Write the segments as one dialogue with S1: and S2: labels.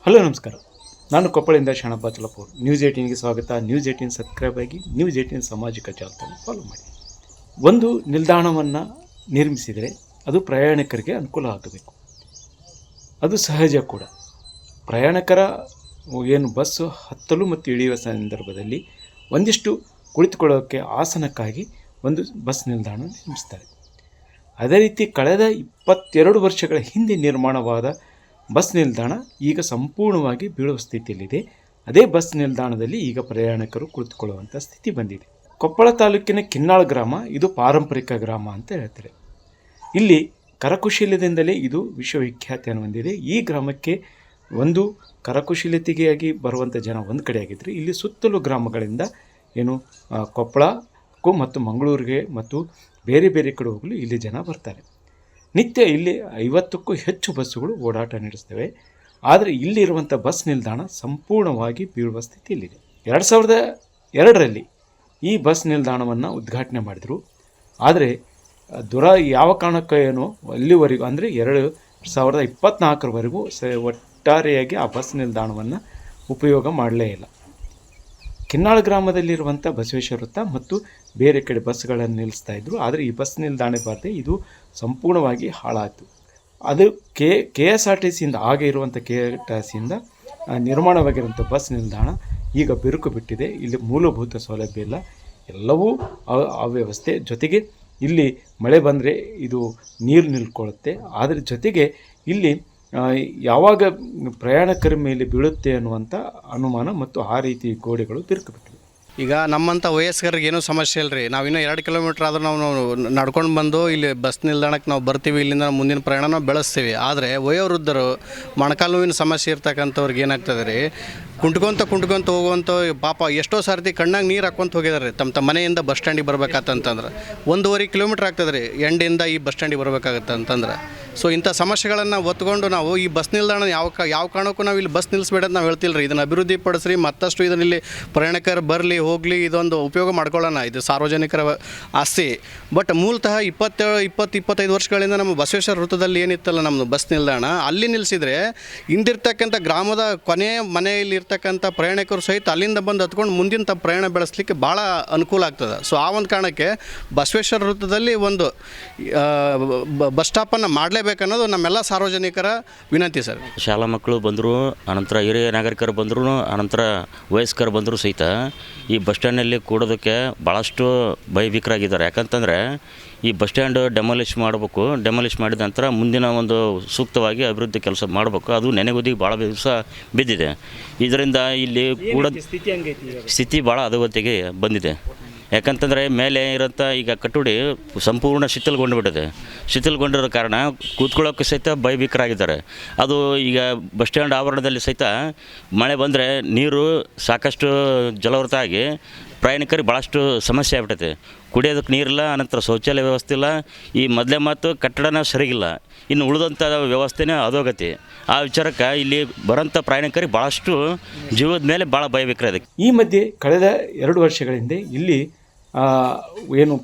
S1: Hello ನಮಸ್ಕಾರ. ನಾನು ಕೊಪ್ಪಳಿಂದ Shanappa ಚಲಪೂರ್. News 18ಗೆ ಸ್ವಾಗತ. ನ್ಯೂಸ್ 18 ಸಬ್ಸ್ಕ್ರೈಬ್ ಆಗಿ ನ್ಯೂಸ್ 18 ಸಾಮಾಜಿಕ ಜಾಲತಾಣ ಫಾಲೋ ಮಾಡಿ. ಒಂದು ನಿಲ್ದಾಣವನ್ನು ನಿರ್ಮಿಸಿದರೆ ಅದು ಪ್ರಯಾಣಿಕರಿಗೆ ಅನುಕೂಲ ಆಗಬೇಕು. ಅದು ಸಹಜ ಕೂಡ. ಪ್ರಯಾಣಿಕರ ಏನು ಬಸ್ಸು ಹತ್ತಲು ಮತ್ತು ಇಳಿಯುವ ಸಂದರ್ಭದಲ್ಲಿ ಒಂದಿಷ್ಟು ಕುಳಿತುಕೊಳ್ಳೋಕ್ಕೆ ಆಸನಕ್ಕಾಗಿ ಒಂದು ಬಸ್ ನಿಲ್ದಾಣ ನಿರ್ಮಿಸ್ತಾರೆ. ಅದೇ ರೀತಿ ಕಳೆದ 22 ವರ್ಷಗಳ ಹಿಂದೆ ನಿರ್ಮಾಣವಾದ ಬಸ್ ನಿಲ್ದಾಣ ಈಗ ಸಂಪೂರ್ಣವಾಗಿ ಬೀಳುವ ಸ್ಥಿತಿಯಲ್ಲಿದೆ. ಅದೇ ಬಸ್ ನಿಲ್ದಾಣದಲ್ಲಿ ಈಗ ಪ್ರಯಾಣಿಕರು ಕುಳಿತುಕೊಳ್ಳುವಂಥ ಸ್ಥಿತಿ ಬಂದಿದೆ. ಕೊಪ್ಪಳ ತಾಲೂಕಿನ ಕಿನ್ನಾಳ ಗ್ರಾಮ ಇದು ಪಾರಂಪರಿಕ ಗ್ರಾಮ ಅಂತ ಹೇಳ್ತಾರೆ. ಇಲ್ಲಿ ಕರಕುಶಲದಿಂದಲೇ ಇದು ವಿಶ್ವವಿಖ್ಯಾತಿಯನ್ನು ಹೊಂದಿದೆ. ಈ ಗ್ರಾಮಕ್ಕೆ ಒಂದು ಕರಕುಶಲತೆಗಾಗಿ ಬರುವಂಥ ಜನ ಒಂದು ಕಡೆ ಆಗಿದ್ದರೆ, ಇಲ್ಲಿ ಸುತ್ತಲೂ ಗ್ರಾಮಗಳಿಂದ ಏನು ಕೊಪ್ಪಳಕ್ಕೂ ಮತ್ತು ಮಂಗಳೂರಿಗೆ ಮತ್ತು ಬೇರೆ ಬೇರೆ ಕಡೆ ಹೋಗಲು ಇಲ್ಲಿ ಜನ ಬರ್ತಾರೆ. ನಿತ್ಯ ಇಲ್ಲಿ 50ಕ್ಕೂ ಹೆಚ್ಚು ಬಸ್ಸುಗಳು ಓಡಾಟ ನಡೆಸ್ತವೆ. ಆದರೆ ಇಲ್ಲಿರುವಂಥ ಬಸ್ ನಿಲ್ದಾಣ ಸಂಪೂರ್ಣವಾಗಿ ಬೀಳುವ ಸ್ಥಿತಿಯಲ್ಲಿದೆ. 2002ರಲ್ಲಿ ಈ ಬಸ್ ನಿಲ್ದಾಣವನ್ನು ಉದ್ಘಾಟನೆ ಮಾಡಿದರು. ಆದರೆ ಯಾವ ಕಾರಣಕ್ಕೋ ಏನೋ ಅಲ್ಲಿವರೆಗೂ ಅಂದರೆ 2024ರವರೆಗೂ ಒಟ್ಟಾರೆಯಾಗಿ ಆ ಬಸ್ ನಿಲ್ದಾಣವನ್ನು ಉಪಯೋಗ ಮಾಡಲೇ ಇಲ್ಲ. ಕಿನ್ನಾಳ ಗ್ರಾಮದಲ್ಲಿರುವಂಥ ಬಸವೇಶ್ವರ ವೃತ್ತ ಮತ್ತು ಬೇರೆ ಕಡೆ ಬಸ್ಗಳನ್ನು ನಿಲ್ಲಿಸ್ತಾ ಇದ್ದರು. ಆದರೆ ಈ ಬಸ್ ನಿಲ್ದಾಣ ಬರದೆ ಇದು ಸಂಪೂರ್ಣವಾಗಿ ಹಾಳಾಯಿತು. ಅದು KSRTCಯಿಂದ ಆಗ ಇರುವಂಥ KSRTCಯಿಂದ ನಿರ್ಮಾಣವಾಗಿರುವಂಥ ಬಸ್ ನಿಲ್ದಾಣ ಈಗ ಬಿರುಕು ಬಿಟ್ಟಿದೆ. ಇಲ್ಲಿ ಮೂಲಭೂತ ಸೌಲಭ್ಯ ಇಲ್ಲ, ಎಲ್ಲವೂ ಅವ್ಯವಸ್ಥೆ. ಜೊತೆಗೆ ಇಲ್ಲಿ ಮಳೆ ಬಂದರೆ ಇದು ನೀರು ನಿಲ್ಕೊಳ್ಳುತ್ತೆ. ಅದರ ಜೊತೆಗೆ ಇಲ್ಲಿ ಯಾವಾಗ ಪ್ರಯಾಣಿಕರ ಮೇಲೆ ಬೀಳುತ್ತೆ ಅನ್ನುವಂಥ ಅನುಮಾನ ಮತ್ತು ಆ ರೀತಿ ಗೋಡೆಗಳು ಬಿರುಕು ಬಿಟ್ಟಿವೆ.
S2: ಈಗ ನಮ್ಮಂಥ ವಯಸ್ಕರಿಗೆ ಏನೂ ಸಮಸ್ಯೆ ಇಲ್ಲ ರೀ. ನಾವು ಇನ್ನೂ 2 ಕಿಲೋಮೀಟ್ರ್ ಆದರೂ ನಾವು ನಡ್ಕೊಂಡು ಬಂದು ಇಲ್ಲಿ ಬಸ್ ನಿಲ್ದಾಣಕ್ಕೆ ನಾವು ಬರ್ತೀವಿ, ಇಲ್ಲಿಂದ ಮುಂದಿನ ಪ್ರಯಾಣ ನಾವು ಬೆಳೆಸ್ತೀವಿ. ಆದರೆ ವಯೋವೃದ್ಧರು, ಮೊಣಕಾಲು ನೋವಿನ ಸಮಸ್ಯೆ ಇರ್ತಕ್ಕಂಥವ್ರಿಗೆ ಏನಾಗ್ತದೆ ರೀ, ಕುಂಟ್ಕೊಂತ ಹೋಗುವಂಥ ಪಾಪ ಎಷ್ಟೋ ಸಾರ್ತಿ ಕಣ್ಣಾಗ ನೀರು ಹಾಕ್ಕೊಂತ ಹೋಗಿದ್ದಾರೆ ರೀ. ತಮ್ಮ ಮನೆಯಿಂದ ಬಸ್ ಸ್ಟ್ಯಾಂಡಿಗೆ ಬರ್ಬೇಕಾತಂತಂದ್ರೆ 1.5 ಕಿಲೋಮೀಟ್ರ್ ಆಗ್ತದೆ ರೀ ಎಂಡಿಂದ ಈ ಬಸ್ ಸ್ಟ್ಯಾಂಡಿಗೆ ಬರಬೇಕಾಗತ್ತೆ ಅಂತಂದ್ರೆ. ಸೊ ಇಂಥ ಸಮಸ್ಯೆಗಳನ್ನು ಒತ್ಕೊಂಡು ನಾವು ಈ ಬಸ್ ನಿಲ್ದಾಣ ಯಾವ ಕಾರಣಕ್ಕೂ ನಾವು ಇಲ್ಲಿ ಬಸ್ ನಿಲ್ಲಿಸ್ಬೇಡ ಅಂತ ನಾವು ಹೇಳ್ತಿಲ್ಲ ರೀ. ಇದನ್ನು ಅಭಿವೃದ್ಧಿ ಪಡಿಸ್ರಿ, ಮತ್ತಷ್ಟು ಇದನ್ನು ಇಲ್ಲಿ ಪ್ರಯಾಣಿಕರು ಬರಲಿ ಹೋಗಲಿ, ಇದೊಂದು ಉಪಯೋಗ ಮಾಡ್ಕೊಳ್ಳೋಣ. ಇದು ಸಾರ್ವಜನಿಕರ ಆಸ್ತಿ. ಬಟ್ ಮೂಲತಃ 20-25 ವರ್ಷಗಳಿಂದ ನಮ್ಮ ಬಸವೇಶ್ವರ ವೃತ್ತದಲ್ಲಿ ಏನಿತ್ತಲ್ಲ ನಮ್ಮದು ಬಸ್ ನಿಲ್ದಾಣ, ಅಲ್ಲಿ ನಿಲ್ಲಿಸಿದರೆ ಹಿಂದಿರ್ತಕ್ಕಂಥ ಗ್ರಾಮದ ಕೊನೆಯ ಮನೆಯಲ್ಲಿ ಇರ್ತಕ್ಕಂಥ ಪ್ರಯಾಣಿಕರು ಸಹಿತ ಅಲ್ಲಿಂದ ಬಂದು ಹತ್ಕೊಂಡು ಮುಂದಿನ ತಮ್ಮ ಪ್ರಯಾಣ ಬೆಳೆಸಲಿಕ್ಕೆ ಭಾಳ ಅನುಕೂಲ ಆಗ್ತದೆ. ಸೊ ಆ ಒಂದು ಕಾರಣಕ್ಕೆ ಬಸವೇಶ್ವರ ವೃತ್ತದಲ್ಲಿ ಒಂದು ಬಸ್ ಸ್ಟಾಪನ್ನು ಮಾಡಲೇಬೇಕನ್ನೋದು ನಮ್ಮೆಲ್ಲ ಸಾರ್ವಜನಿಕರ ವಿನಂತಿ ಸರ್.
S3: ಶಾಲಾ ಮಕ್ಕಳು ಬಂದರು, ಅನಂತರ ಹಿರಿಯ ನಾಗರಿಕರು ಬಂದರು, ಅನಂತರ ವಯಸ್ಕರು ಬಂದರೂ ಸಹಿತ ಈ ಬಸ್ ಸ್ಟ್ಯಾಂಡಲ್ಲಿ ಕೂಡೋದಕ್ಕೆ ಭಾಳಷ್ಟು ಭಯಭೀಕರಾಗಿದ್ದಾರೆ. ಯಾಕಂತಂದರೆ ಈ ಬಸ್ ಸ್ಟ್ಯಾಂಡ್ ಡೆಮಾಲಿಷ್ ಮಾಡಬೇಕು. ಡೆಮಾಲಿಷ್ ಮಾಡಿದ ನಂತರ ಮುಂದಿನ ಒಂದು ಸೂಕ್ತವಾಗಿ ಅಭಿವೃದ್ಧಿ ಕೆಲಸ ಮಾಡಬೇಕು. ಅದು ನೆನೆಗುದಿಗೆ ಭಾಳ ದಿವಸ ಬಿದ್ದಿದೆ. ಇದರಿಂದ ಇಲ್ಲಿ ಕೂಡ ಸ್ಥಿತಿ ಭಾಳ ಅಧೋಗತಿಗೆ ಬಂದಿದೆ. ಯಾಕಂತಂದರೆ ಮೇಲೆ ಇರೋಂಥ ಈಗ ಕಟ್ಟಡಿ ಸಂಪೂರ್ಣ ಶಿಥಿಲಗೊಂಡುಬಿಟ್ಟಿದೆ. ಶಿಥಿಲಗೊಂಡಿರೋ ಕಾರಣ ಕೂತ್ಕೊಳ್ಳೋಕ್ಕೆ ಸಹಿತ ಭಯಭೀಕರಾಗಿದ್ದಾರೆ. ಅದು ಈಗ ಬಸ್ ಸ್ಟ್ಯಾಂಡ್ ಆವರಣದಲ್ಲಿ ಸಹಿತ ಮಳೆ ಬಂದರೆ ನೀರು ಸಾಕಷ್ಟು ಜಲವೃತ ಆಗಿ ಪ್ರಯಾಣಿಕರಿಗೆ ಭಾಳಷ್ಟು ಸಮಸ್ಯೆ ಆಗ್ಬಿಟ್ಟೈತೆ. ಕುಡಿಯೋದಕ್ಕೆ ನೀರಿಲ್ಲ, ಅನಂತರ ಶೌಚಾಲಯ ವ್ಯವಸ್ಥೆ ಇಲ್ಲ. ಈ ಮೊದಲೇ ಮಾತು ಕಟ್ಟಡನ ಸರಿಗಿಲ್ಲ, ಇನ್ನು ಉಳಿದಂಥ ವ್ಯವಸ್ಥೆನೇ ಅಧೋಗತಿ. ಆ ವಿಚಾರಕ್ಕೆ ಇಲ್ಲಿ ಬರೋಂಥ ಪ್ರಯಾಣಿಕರಿಗೆ ಭಾಳಷ್ಟು ಜೀವದ ಮೇಲೆ ಭಾಳ ಭಯಭೀಕರ.
S1: ಈ ಮಧ್ಯೆ ಕಳೆದ 2 ವರ್ಷಗಳ ಹಿಂದೆ ಇಲ್ಲಿ ಏನು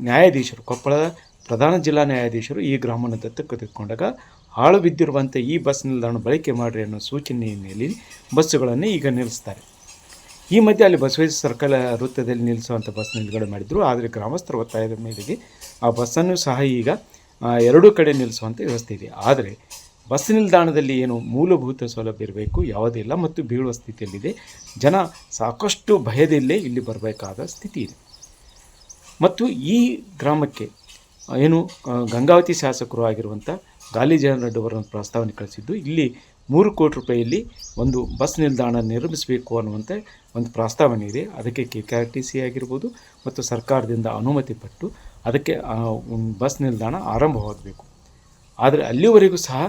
S1: ನ್ಯಾಯಾಧೀಶರು, ಕೊಪ್ಪಳದ ಪ್ರಧಾನ ಜಿಲ್ಲಾ ನ್ಯಾಯಾಧೀಶರು ಈ ಗ್ರಾಮವನ್ನು ದತ್ತಕ್ಕೆ ತೆಗೆದುಕೊಂಡಾಗ ಹಾಳು ಬಿದ್ದಿರುವಂಥ ಈ ಬಸ್ ನಿಲ್ದಾಣ ಬಳಕೆ ಮಾಡಿರಿ ಅನ್ನೋ ಸೂಚನೆಯ ಮೇಲೆ ಬಸ್ಸುಗಳನ್ನು ಈಗ ನಿಲ್ಲಿಸ್ತಾರೆ. ಈ ಮಧ್ಯೆ ಅಲ್ಲಿ ಬಸವೇಶ್ವರ ಸರ್ಕಲ್ ವೃತ್ತದಲ್ಲಿ ನಿಲ್ಲಿಸುವಂಥ ಬಸ್ ನಿಲುಗಡೆ ಮಾಡಿದರು. ಆದರೆ ಗ್ರಾಮಸ್ಥರ ಒತ್ತಾಯದ ಮೇರೆಗೆ ಆ ಬಸ್ಸನ್ನು ಸಹ ಈಗ 2 ಕಡೆ ನಿಲ್ಲಿಸುವಂಥ ವ್ಯವಸ್ಥೆ ಇದೆ. ಆದರೆ ಬಸ್ ನಿಲ್ದಾಣದಲ್ಲಿ ಏನು ಮೂಲಭೂತ ಸೌಲಭ್ಯ ಇರಬೇಕು ಯಾವುದೇ ಇಲ್ಲ ಮತ್ತು ಬೀಳುವ ಸ್ಥಿತಿಯಲ್ಲಿದೆ. ಜನ ಸಾಕಷ್ಟು ಭಯದಲ್ಲೇ ಇಲ್ಲಿ ಬರಬೇಕಾದ ಸ್ಥಿತಿ ಇದೆ. ಮತ್ತು ಈ ಗ್ರಾಮಕ್ಕೆ ಏನು ಗಂಗಾವತಿ ಶಾಸಕರು ಆಗಿರುವಂಥ ಗಾಲಿ ಜನಾರ್ದನ್ ರೆಡ್ಡಿ ಅವರನ್ನು ಪ್ರಸ್ತಾವನೆ ಕಳಿಸಿದ್ದು, ಇಲ್ಲಿ 3 ಕೋಟಿ ರೂಪಾಯಿಯಲ್ಲಿ ಒಂದು ಬಸ್ ನಿಲ್ದಾಣ ನಿರ್ಮಿಸಬೇಕು ಅನ್ನುವಂಥ ಒಂದು ಪ್ರಸ್ತಾವನೆ ಇದೆ. ಅದಕ್ಕೆ KSRTC ಆಗಿರ್ಬೋದು ಮತ್ತು ಸರ್ಕಾರದಿಂದ ಅನುಮತಿ ಪಟ್ಟು ಅದಕ್ಕೆ ಬಸ್ ನಿಲ್ದಾಣ ಆರಂಭವಾಗಬೇಕು. ಆದರೆ ಅಲ್ಲಿವರೆಗೂ ಸಹ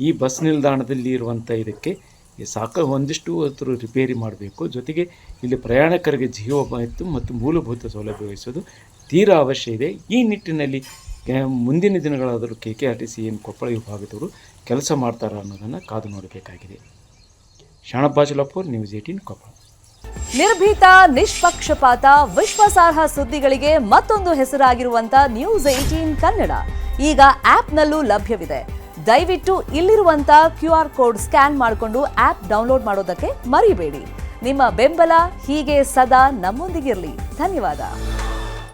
S1: ಈ ಬಸ್ ನಿಲ್ದಾಣದಲ್ಲಿ ಇರುವಂಥ ಇದಕ್ಕೆ ಒಂದಿಷ್ಟು ರಿಪೇರಿ ಮಾಡಬೇಕು. ಜೊತೆಗೆ ಇಲ್ಲಿ ಪ್ರಯಾಣಿಕರಿಗೆ ಜೀವ ಮತ್ತು ಮೂಲಭೂತ ಸೌಲಭ್ಯ ವಹಿಸೋದು ತೀರಾ ಅವಶ್ಯ ಇದೆ. ಈ ನಿಟ್ಟಿನಲ್ಲಿ ಮುಂದಿನ ದಿನಗಳಾದರೂ KSRTC ಏನು ಕೊಪ್ಪಳ ವಿಭಾಗದವರು ಕೆಲಸ ಮಾಡ್ತಾರಾ ಅನ್ನೋದನ್ನು ಕಾದು ನೋಡಬೇಕಾಗಿದೆ. ಶಾಣಪ್ಪ ಚಲಪೂರ್, ನ್ಯೂಸ್ 18 ಕೊಪ್ಪಳ.
S4: ನಿರ್ಭೀತ, ನಿಷ್ಪಕ್ಷಪಾತ, ವಿಶ್ವಾಸಾರ್ಹ ಸುದ್ದಿಗಳಿಗೆ ಮತ್ತೊಂದು ಹೆಸರಾಗಿರುವಂತ ನ್ಯೂಸ್ 18 ಕನ್ನಡ ಈಗ ಆಪ್ನಲ್ಲೂ ಲಭ್ಯವಿದೆ. ದಯವಿಟ್ಟು ಇಲ್ಲಿರುವಂತ QR ಕೋಡ್ ಸ್ಕ್ಯಾನ್ ಮಾಡಿಕೊಂಡು ಆಪ್ ಡೌನ್ಲೋಡ್ ಮಾಡೋದಕ್ಕೆ ಮರಿಬೇಡಿ. ನಿಮ್ಮ ಬೆಂಬಲ ಹೀಗೆ ಸದಾ ನಮ್ಮೊಂದಿಗಿರಲಿ. ಧನ್ಯವಾದ.